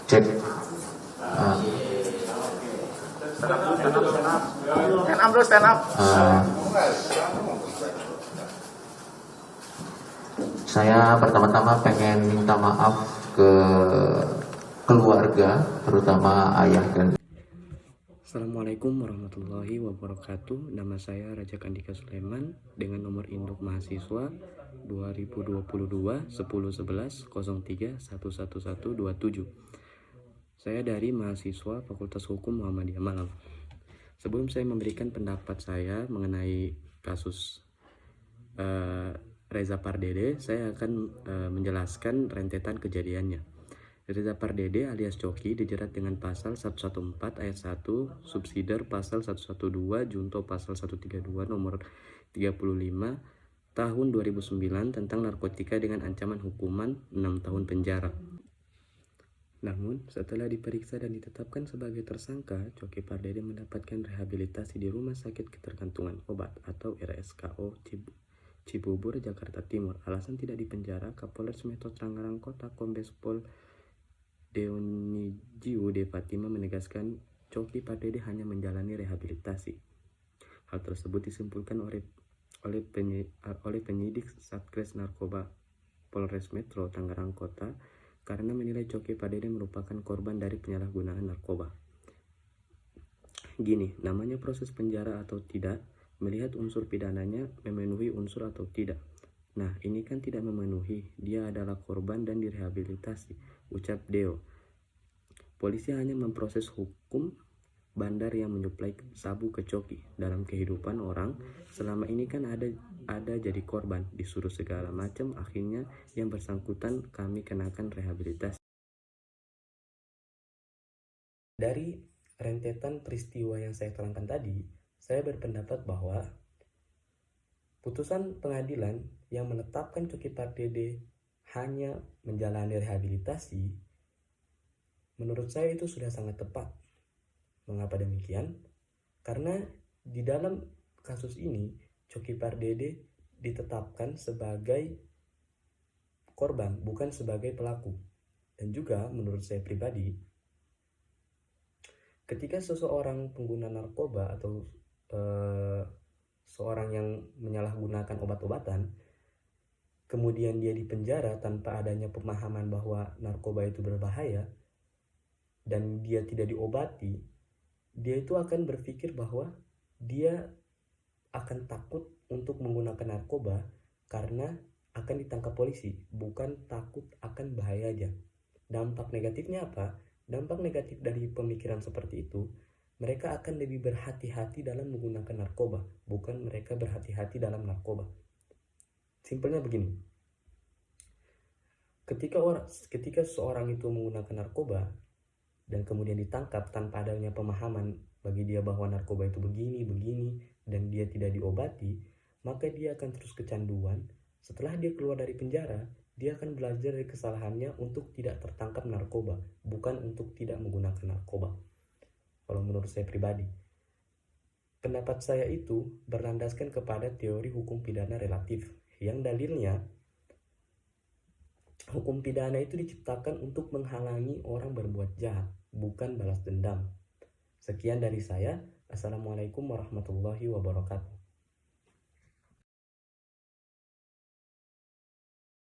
Cek. Ah, Stand up bro, stand up. Saya pertama-tama pengen minta maaf ke keluarga, terutama ayah dan. Assalamualaikum warahmatullahi wabarakatuh. Nama saya Raja Kandika Sulaiman dengan nomor induk mahasiswa 2022 10 11 03 11127. Saya dari mahasiswa Fakultas Hukum Muhammadiyah Malang. Sebelum saya memberikan pendapat saya mengenai kasus Reza Pardede, saya akan menjelaskan rentetan kejadiannya. Reza Pardede alias Coki dijerat dengan pasal 114 ayat 1 subsidiar pasal 112 junto pasal 132 nomor 35 tahun 2009 tentang narkotika dengan ancaman hukuman 6 tahun penjara. Namun, setelah diperiksa dan ditetapkan sebagai tersangka, Coki Pardede mendapatkan rehabilitasi di Rumah Sakit Ketergantungan Obat atau RSKO Cibubur, Jakarta Timur. Alasan tidak dipenjara, Kapolres Metro Tangerang Kota Kombes Pol Deonigiu De Fatima menegaskan Coki Pardede hanya menjalani rehabilitasi. Hal tersebut disimpulkan oleh penyidik Satres Narkoba Polres Metro Tangerang Kota karena menilai Coki Pardede merupakan korban dari penyalahgunaan narkoba. Gini, namanya proses penjara atau tidak, melihat unsur pidananya memenuhi unsur atau tidak. Nah, ini kan tidak memenuhi, dia adalah korban dan direhabilitasi, ucap Deo. Polisi hanya memproses hukum bandar yang menyuplai sabu ke Coki. Dalam kehidupan orang, selama ini kan ada jadi korban, disuruh segala macam, akhirnya yang bersangkutan kami kenakan rehabilitasi. Dari rentetan peristiwa yang saya terangkan tadi, saya berpendapat bahwa putusan pengadilan yang menetapkan Coki Pardede hanya menjalani rehabilitasi, menurut saya itu sudah sangat tepat. Mengapa demikian? Karena di dalam kasus ini Coki Pardede ditetapkan sebagai korban, bukan sebagai pelaku. Dan juga menurut saya pribadi, ketika seseorang pengguna narkoba atau seorang yang menyalahgunakan obat-obatan, kemudian dia dipenjara tanpa adanya pemahaman bahwa narkoba itu berbahaya, dan dia tidak diobati, dia itu akan berpikir bahwa dia akan takut untuk menggunakan narkoba karena akan ditangkap polisi, bukan takut akan bahayanya. Dampak negatifnya apa? Dampak negatif dari pemikiran seperti itu, mereka akan lebih berhati-hati dalam menggunakan narkoba, bukan mereka berhati-hati dalam narkoba. Simpelnya begini, ketika seorang itu menggunakan narkoba dan kemudian ditangkap tanpa adanya pemahaman bagi dia bahwa narkoba itu begini, dan dia tidak diobati, maka dia akan terus kecanduan. Setelah dia keluar dari penjara, dia akan belajar dari kesalahannya untuk tidak tertangkap narkoba, bukan untuk tidak menggunakan narkoba. Kalau menurut saya pribadi, pendapat saya itu berlandaskan kepada teori hukum pidana relatif, yang dalilnya hukum pidana itu diciptakan untuk menghalangi orang berbuat jahat, bukan balas dendam. Sekian dari saya. Assalamualaikum warahmatullahi wabarakatuh.